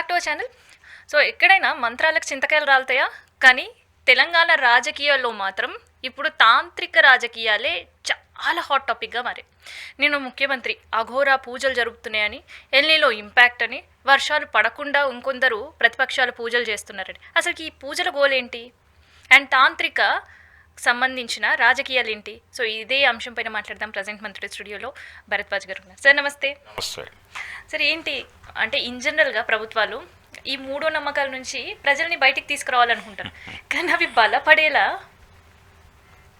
Back to our channel. So ఎక్కడైనా మంత్రాలకు చింతకాయలు రాలుతాయా? కానీ తెలంగాణ రాజకీయాల్లో మాత్రం ఇప్పుడు తాంత్రిక రాజకీయాలే చాలా హాట్ టాపిక్గా మారాయి. నేను ముఖ్యమంత్రి అఘోరా పూజలు జరుపుతున్నాయని, ఎల్నీలో ఇంపాక్ట్ అని, వర్షాలు పడకుండా ఇంకొందరు ప్రతిపక్షాలు పూజలు చేస్తున్నారని. అసలు ఈ పూజల గోల్ ఏంటి? అండ్ తాంత్రిక సంబంధించిన రాజకీయాలు ఏంటి? సో ఇదే అంశం పైన మాట్లాడదాం. ప్రజెంట్ మంత్రి స్టూడియోలో భరద్వాజ్ గారు ఉన్నారు. సార్ నమస్తే. సార్ ఏంటి అంటే ఇన్ జనరల్గా ప్రభుత్వాలు ఈ మూఢో నమ్మకాల నుంచి ప్రజల్ని బయటికి తీసుకురావాలనుకుంటారు, కానీ అవి బలపడేలా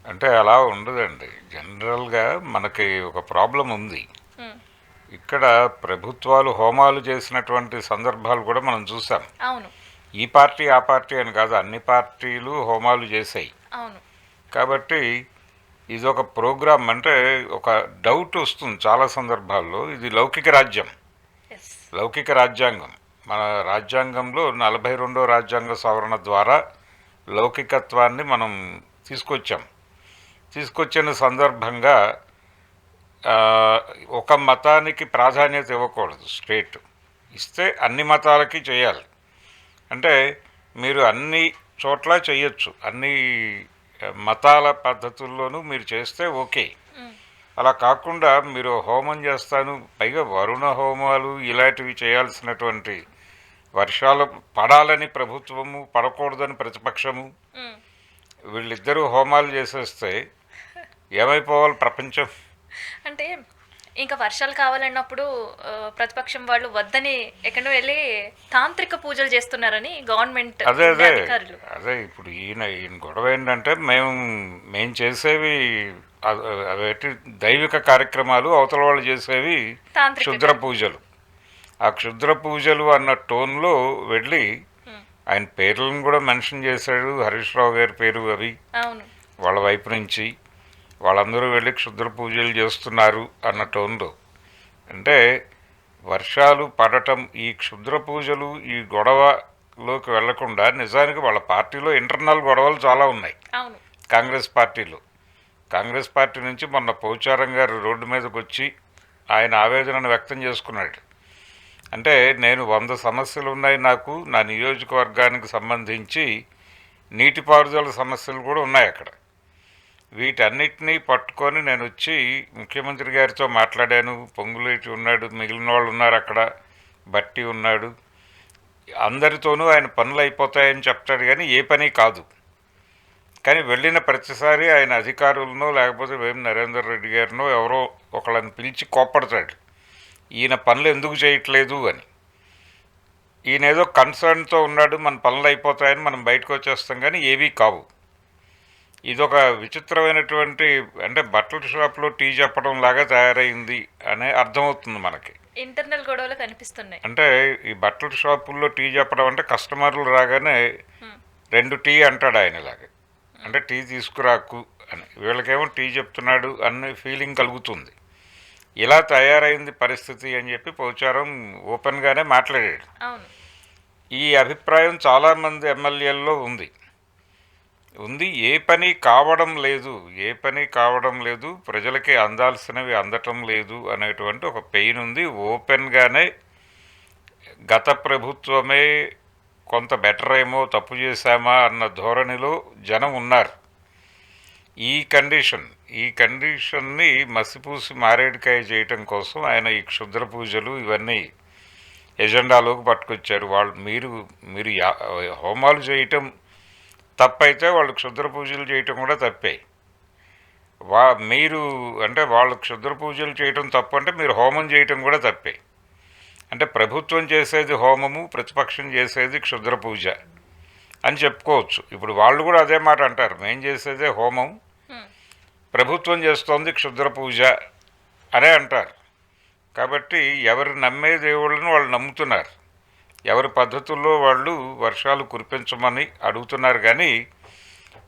అంటే అలా ఉండదండి. జనరల్గా మనకి ఒక ప్రాబ్లం ఉంది. ఇక్కడ ప్రభుత్వాలు హోమాలు చేసినటువంటి సందర్భాలు కూడా మనం చూసాం. అవును, ఈ పార్టీ ఆ పార్టీ అని కాదు, అన్ని పార్టీలు హోమాలు చేశాయి. అవును. కాబట్టి ఇది ఒక ప్రోగ్రామ్, అంటే ఒక డౌట్ వస్తుంది చాలా సందర్భాల్లో. ఇది లౌకిక రాజ్యం, లౌకిక రాజ్యాంగం. మన రాజ్యాంగంలో 42వ రాజ్యాంగ సవరణ ద్వారా లౌకికత్వాన్ని మనం తీసుకొచ్చిన సందర్భంగా ఒక మతానికి ప్రాధాన్యత ఇవ్వకూడదు. స్టేట్ ఇస్తే అన్ని మతాలకి చేయాలి. అంటే మీరు అన్ని చోట్ల చేయొచ్చు, అన్ని మతాల పద్ధతుల్లోనూ మీరు చేస్తే ఓకే. అలా కాకుండా మీరు హోమం చేస్తాను, పైగా వరుణ హోమాలు ఇలాంటివి చేయాల్సినటువంటి, వర్షాలు పడాలని ప్రభుత్వము, పడకూడదని ప్రతిపక్షము, వీళ్ళిద్దరూ హోమాలు చేసేస్తే ఏమైపోవాలి ప్రపంచం? అంటే ఇంకా వర్షాలు కావాలన్నప్పుడు ప్రతిపక్షం వాళ్ళు వద్దని ఎక్కడో వెళ్ళి తాంత్రిక పూజలు చేస్తున్నారని గవర్నమెంట్ అదే ఇప్పుడు ఈయన గొడవ ఏంటంటే మేము చేసేవి అవేంటి దైవిక కార్యక్రమాలు, అవతల వాళ్ళు చేసేవి క్షుద్ర పూజలు. ఆ క్షుద్ర పూజలు అన్న టోన్లో వెళ్ళి ఆయన పేర్లను కూడా మెన్షన్ చేశాడు. హరీష్ రావు గారి పేరు అవి. వాళ్ళ వైపు నుంచి వాళ్ళందరూ వెళ్ళి క్షుద్ర పూజలు చేస్తున్నారు అన్న టోన్లో. అంటే వర్షాలు పడటం, ఈ క్షుద్ర పూజలు, ఈ గొడవలోకి వెళ్లకుండా, నిజానికి వాళ్ళ పార్టీలో ఇంటర్నల్ గొడవలు చాలా ఉన్నాయి. కాంగ్రెస్ పార్టీ నుంచి మొన్న పోచారం గారు రోడ్డు మీదకి వచ్చి ఆయన ఆవేదనను వ్యక్తం చేసుకున్నాడు. అంటే నేను 100 సమస్యలు ఉన్నాయి, నాకు నా నియోజకవర్గానికి సంబంధించి నీటిపారుదల సమస్యలు కూడా ఉన్నాయి అక్కడ. వీటన్నిటినీ పట్టుకొని నేను వచ్చి ముఖ్యమంత్రి గారితో మాట్లాడాను. పొంగులేటి ఉన్నాడు, మిగిలిన వాళ్ళు ఉన్నారు అక్కడ, బట్టి ఉన్నాడు, అందరితోనూ ఆయన పనులు అయిపోతాయని చెప్తాడు, కానీ ఏ పని కాదు. కానీ వెళ్ళిన ప్రతిసారి ఆయన అధికారులనో లేకపోతే వేం నరేందర్ రెడ్డి గారినో ఎవరో ఒకళ్ళని పిలిచి కోప్పడతాడు, ఈయన పనులు ఎందుకు చేయట్లేదు అని. ఈయన ఏదో కన్సర్న్తో ఉన్నాడు, మన పనులు అయిపోతాయని మనం బయటకు వచ్చేస్తాం, కానీ ఏవీ కావు. ఇదొక విచిత్రమైనటువంటి, అంటే బట్టల షాప్లో టీ చెప్పడం లాగా తయారైంది అనే అర్థమవుతుంది మనకి. ఇంటర్నల్ గొడవలు కనిపిస్తున్నాయి. అంటే ఈ బట్టల షాపుల్లో టీ చెప్పడం అంటే కస్టమర్లు రాగానే 2 టీ అంటాడు ఆయనలాగా, అంటే టీ తీసుకురాకు అని. వీళ్ళకేమో టీ చెప్తున్నాడు అనే ఫీలింగ్ కలుగుతుంది. ఇలా తయారైంది పరిస్థితి అని చెప్పి పోచారం ఓపెన్గానే మాట్లాడాడు. ఈ అభిప్రాయం చాలామంది ఎమ్మెల్యేల్లో ఉంది. ఏ పని కావడం లేదు, ప్రజలకి అందాల్సినవి అందటం లేదు అనేటువంటి ఒక పెయిన్ ఉంది. ఓపెన్గానే గత ప్రభుత్వమే కొంత బెటర్ ఏమో, తప్పు చేశామా అన్న ధోరణిలో జనం ఉన్నారు. ఈ కండిషన్ని మసిపూసి మారేడుకాయ చేయటం కోసం ఆయన ఈ క్షుద్ర పూజలు ఇవన్నీ ఎజెండాలోకి పట్టుకొచ్చారు. మీరు హోమాలు చేయటం తప్పైతే వాళ్ళు క్షుద్ర పూజలు చేయటం కూడా తప్పే. వాళ్ళు క్షుద్ర పూజలు చేయటం తప్పు అంటే మీరు హోమం చేయటం కూడా తప్పే. అంటే ప్రభుత్వం చేసేది హోమము, ప్రతిపక్షం చేసేది క్షుద్ర పూజ అని చెప్పుకోవచ్చు. ఇప్పుడు వాళ్ళు కూడా అదే మాట అంటారు, మేం చేసేదే హోమం, ప్రభుత్వం చేస్తోంది క్షుద్ర పూజ అనే అంటారు. కాబట్టి ఎవరు నమ్మే దేవుళ్ళను వాళ్ళు నమ్ముతున్నారు, ఎవరి పద్ధతుల్లో వాళ్ళు వర్షాలు కురిపించమని అడుగుతున్నారు. కానీ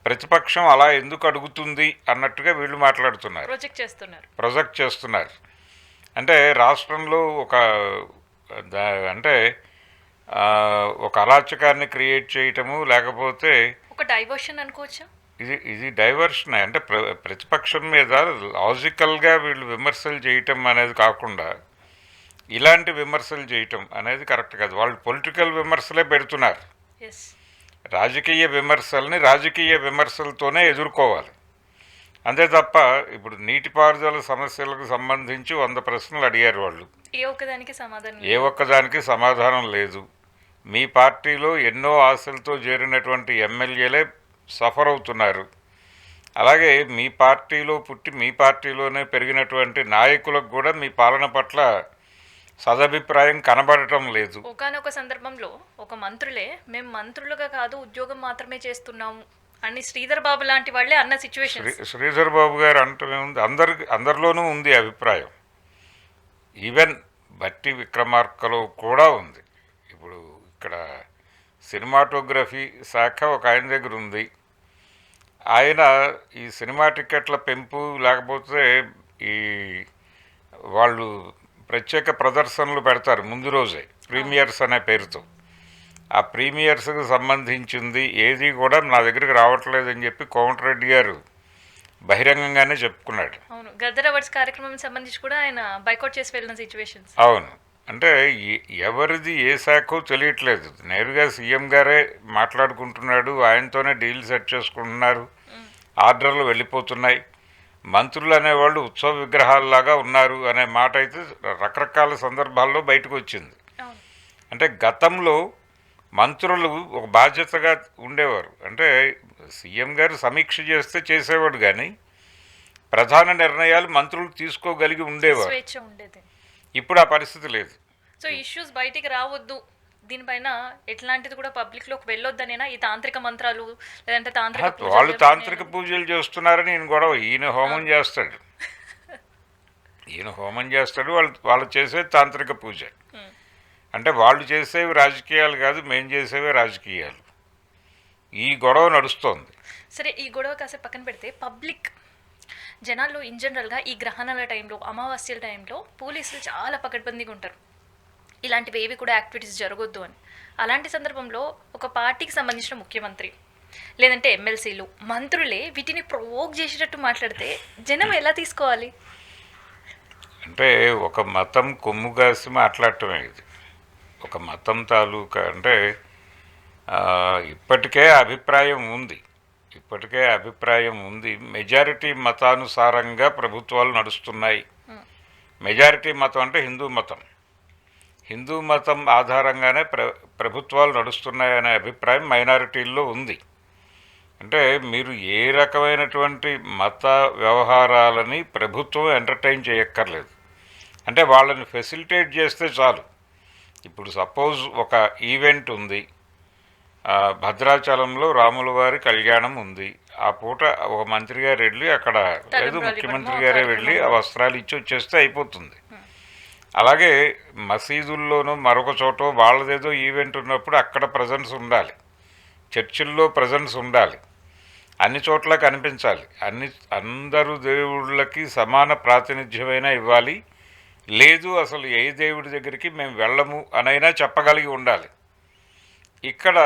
ప్రతిపక్షం అలా ఎందుకు అడుగుతుంది అన్నట్టుగా వీళ్ళు మాట్లాడుతున్నారు, ప్రొజెక్ట్ చేస్తున్నారు. అంటే రాష్ట్రంలో ఒక అరాచకాన్ని క్రియేట్ చేయటము, లేకపోతే ఒక డైవర్షన్ అనుకోవచ్చా? ఇది డైవర్షన్. అంటే ప్రతిపక్షం మీద లాజికల్గా వీళ్ళు విమర్శలు చేయటం అనేది కాకుండా ఇలాంటి విమర్శలు చేయటం అనేది కరెక్ట్ కాదు. వాళ్ళు పొలిటికల్ విమర్శలే పెడుతున్నారు. ఎస్. రాజకీయ విమర్శల్ని రాజకీయ విమర్శలతోనే ఎదుర్కోవాలి. అంతే తప్ప ఇప్పుడు నీటిపారుదల సమస్యలకు సంబంధించి 100 ప్రశ్నలు అడిగారు వాళ్ళు. ఏ ఒక్కదానికి సమాధానం ఏ ఒక్కదానికి సమాధానం లేదు. మీ పార్టీలో ఎన్నో ఆశలతో చేరినటువంటి ఎమ్మెల్యేలే సఫర్ అవుతున్నారు. అలాగే మీ పార్టీలో పుట్టి మీ పార్టీలోనే పెరిగినటువంటి నాయకులకు కూడా మీ పాలన పట్ల సదభిప్రాయం కనబడటం లేదు. ఒకానొక సందర్భంలో ఒక మంత్రులే మేము మంత్రులుగా కాదు ఉద్యోగం మాత్రమే చేస్తున్నాము అని శ్రీధర్ బాబు లాంటి వాళ్ళే అన్న సిచ్యువేషన్. శ్రీధర్ బాబు గారు అంటూనే ఉంది, అందరిలోనూ ఉంది అభిప్రాయం. ఈవెన్ బట్టి విక్రమార్కలో కూడా ఉంది. ఇప్పుడు ఇక్కడ సినిమాటోగ్రఫీ శాఖ ఒక ఆయన దగ్గర ఉంది. ఆయన ఈ సినిమా టికెట్ల పెంపు లేకపోతే ఈ వాళ్ళు ప్రత్యేక ప్రదర్శనలు పెడతారు ముందు రోజే, ప్రీమియర్స్ అనే పేరుతో. ఆ ప్రీమియర్స్కి సంబంధించింది ఏది కూడా నా దగ్గరికి రావట్లేదని చెప్పి కోమటిరెడ్డి గారు బహిరంగంగానే చెప్పుకున్నాడు. అవును, గద్దర్ అవార్డ్స్ కార్యక్రమం సంబంధించి కూడా ఆయన బైకౌట్ చేసి వెళ్ళిన సిచ్యువేషన్స్. అవును, అంటే ఎవరిది ఏ శాఖో తెలియట్లేదు. నేరుగా సీఎం గారే మాట్లాడుకుంటున్నాడు, ఆయనతోనే డీల్ సెట్ చేసుకుంటున్నారు, ఆర్డర్లు వెళ్ళిపోతున్నాయి. మంత్రులు అనేవాళ్ళు ఉత్సవ విగ్రహాల్లాగా ఉన్నారు అనే మాట అయితే రకరకాల సందర్భాల్లో బయటకు వచ్చింది. అంటే గతంలో మంత్రులు ఒక బాధ్యతగా ఉండేవారు. అంటే సీఎం గారు సమీక్ష చేస్తే చేసేవాడు, కానీ ప్రధాన నిర్ణయాలు మంత్రులు తీసుకోగలిగి ఉండేవారు. ఇప్పుడు ఆ పరిస్థితి లేదు. సో ఇష్యూస్ బయటికి రావద్దు, దీనిపైన ఎట్లాంటిది కూడా పబ్లిక్లోకి వెళ్ళొద్దనేనా ఈ తాంత్రిక మంత్రాలు లేదంటే తాంత్రిక వాళ్ళు తాంత్రిక పూజలు చేస్తున్నారని ఈయన గొడవ. ఈయన హోమం చేస్తాడు, వాళ్ళు చేసేది తాంత్రిక పూజ. అంటే వాళ్ళు చేసేవి రాజకీయాలు కాదు, మేము చేసేవే రాజకీయాలు. ఈ గొడవ నడుస్తోంది. సరే, ఈ గొడవ కాసేపు పక్కన పెడితే పబ్లిక్ జనాల్లో ఇన్ జనరల్గా ఈ గ్రహణాల టైంలో, అమావాస్యల టైంలో పోలీసులు చాలా పకడ్బందీగా ఉంటారు, ఇలాంటివి ఏవి కూడా యాక్టివిటీస్ జరగొద్దు అని. అలాంటి సందర్భంలో ఒక పార్టీకి సంబంధించిన ముఖ్యమంత్రి లేదంటే ఎమ్మెల్సీలు, మంత్రులే వీటిని ప్రొవోక్ చేసేటట్టు మాట్లాడితే జనం ఎలా తీసుకోవాలి? అంటే ఒక మతం కొమ్ముగాసి మాట్లాడటమే ఇది. ఒక మతం తాలూకా అంటే ఇప్పటికే అభిప్రాయం ఉంది. మెజారిటీ మతానుసారంగా ప్రభుత్వాలు నడుస్తున్నాయి. మెజారిటీ మతం అంటే హిందూ మతం ఆధారంగానే ప్రభుత్వాలు నడుస్తున్నాయనే అభిప్రాయం మైనారిటీల్లో ఉంది. అంటే మీరు ఏ రకమైనటువంటి మత వ్యవహారాలని ప్రభుత్వం ఎంటర్టైన్ చేయక్కర్లేదు. అంటే వాళ్ళని ఫెసిలిటేట్ చేస్తే చాలు. ఇప్పుడు సపోజ్ ఒక ఈవెంట్ ఉంది, భద్రాచలంలో రాముల వారి కళ్యాణం ఉంది. ఆ పూట ఒక మంత్రి గారు వెళ్ళి అక్కడ, లేదు ముఖ్యమంత్రి గారే వెళ్ళి ఆ వస్త్రాలు ఇచ్చి వచ్చేస్తే అయిపోతుంది. అలాగే మసీదుల్లోనూ మరొక చోట వాళ్ళదేదో ఈవెంట్ ఉన్నప్పుడు అక్కడ ప్రజెన్స్ ఉండాలి, చర్చిల్లో ప్రజెన్స్ ఉండాలి, అన్ని చోట్ల కనిపించాలి, అందరూ దేవుళ్ళకి సమాన ప్రాతినిధ్యమైనా ఇవ్వాలి. లేదు అసలు ఏ దేవుడి దగ్గరికి మేము వెళ్ళము అనైనా చెప్పగలిగి ఉండాలి. ఇక్కడ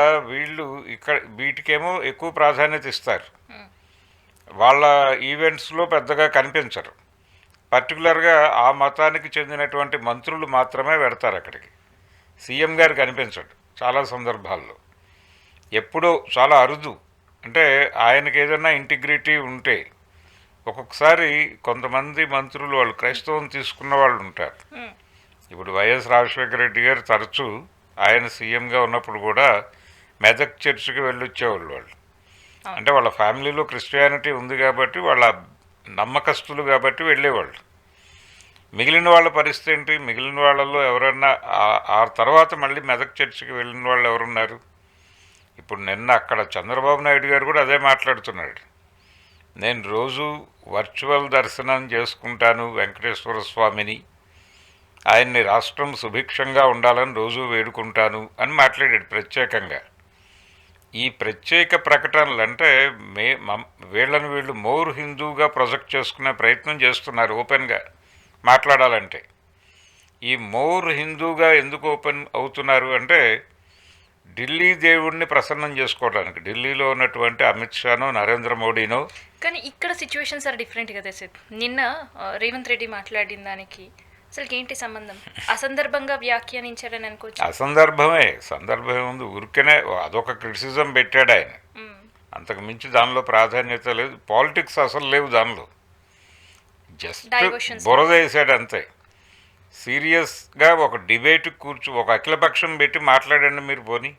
వీటికేమో ఎక్కువ ప్రాధాన్యత ఇస్తారు, వాళ్ళ ఈవెంట్స్లో పెద్దగా కనిపించరు. పర్టికులర్గా ఆ మతానికి చెందినటువంటి మంత్రులు మాత్రమే పెడతారు అక్కడికి. సీఎం గారు కనిపించడు చాలా సందర్భాల్లో, ఎప్పుడో చాలా అరుదు. అంటే ఆయనకి ఏదైనా ఇంటిగ్రిటీ ఉంటే. ఒక్కొక్కసారి కొంతమంది మంత్రులు వాళ్ళు క్రైస్తవం తీసుకున్న వాళ్ళు ఉంటారు. ఇప్పుడు వైఎస్ రాజశేఖర రెడ్డి గారు తరచూ ఆయన సీఎంగా ఉన్నప్పుడు కూడా మెదక్ చర్చికి వెళ్ళొచ్చేవాళ్ళు వాళ్ళు. అంటే వాళ్ళ ఫ్యామిలీలో క్రిస్టియానిటీ ఉంది కాబట్టి, వాళ్ళ నమ్మకస్తులు కాబట్టి వెళ్ళేవాళ్ళు. మిగిలిన వాళ్ళ పరిస్థితి ఏంటి? మిగిలిన వాళ్ళల్లో ఎవరన్నా ఆ తర్వాత మళ్ళీ మెదక్ చర్చికి వెళ్ళిన వాళ్ళు ఎవరున్నారు? ఇప్పుడు నిన్న అక్కడ చంద్రబాబు నాయుడు గారు కూడా అదే మాట్లాడుతున్నాడు. నేను రోజు వర్చువల్ దర్శనం చేసుకుంటాను వెంకటేశ్వర స్వామిని, ఆయన్ని రాష్ట్రం సుభిక్షంగా ఉండాలని రోజు వేడుకుంటాను అని మాట్లాడాడు ప్రత్యేకంగా. ఈ ప్రత్యేక ప్రకటనలు అంటే వీళ్ళు మోర్ హిందూగా ప్రొజెక్ట్ చేసుకునే ప్రయత్నం చేస్తున్నారు. ఓపెన్గా మాట్లాడాలంటే ఈ మోర్ హిందూగా ఎందుకు ఓపెన్ అవుతున్నారు అంటే, ఢిల్లీ దేవుడిని ప్రసన్నం చేసుకోవడానికి, ఢిల్లీలో ఉన్నటువంటి అమిత్ షానో నరేంద్ర మోడీనో. కానీ ఇక్కడ సిచ్యువేషన్స్ ఆర్ డిఫరెంట్ కదా సార్. నిన్న రేవంత్ రెడ్డి మాట్లాడిన దానికి అసలుకి ఏంటి సంబంధం? అసందర్భంగా వ్యాఖ్యానించారని అనుకోవచ్చు. అసందర్భమే, సందర్భమే ఉంది. ఊరికనే అదొక క్రిటిసిజం పెట్టాడు ఆయన. మ్మ్. అంతకు మించి దానిలో ప్రాధాన్యత లేదు. పాలిటిక్స్ అసలు లేవు దానిలో. Just Diversions. బురద వేసాడు అంతే. సీరియస్గా ఒక డిబేట్ ఒక అఖిలపక్షం పెట్టి మాట్లాడండి మీరు పోని.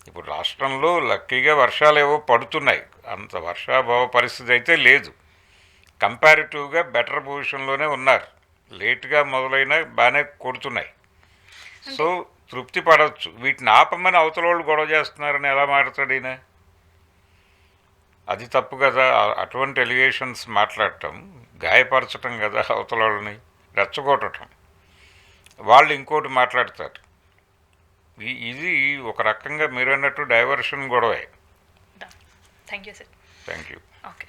ఇప్పుడు రాష్ట్రంలో లక్కీగా వర్షాలు ఏవో పడుతున్నాయి, అంత వర్షాభావ పరిస్థితి అయితే లేదు. కంపారిటివ్గా బెటర్ పొజిషన్లోనే ఉన్నారు. లేట్గా మొదలైన బాగానే కొడుతున్నాయి. సో తృప్తి పడవచ్చు. వీటిని ఆపమని అవతల వాళ్ళు గొడవ చేస్తున్నారని ఎలా మాట్లాడతాడు ఈయన? అది తప్పు కదా. అటువంటి ఎలిగేషన్స్ మాట్లాడటం గాయపరచటం కదా, అవతల వాళ్ళని రెచ్చగొట్టడం. వాళ్ళు ఇంకోటి మాట్లాడతారు. ఇది ఒక రకంగా మీరు అన్నట్టు డైవర్షన్ గొడవే. Thank you sir. Thank you. Okay.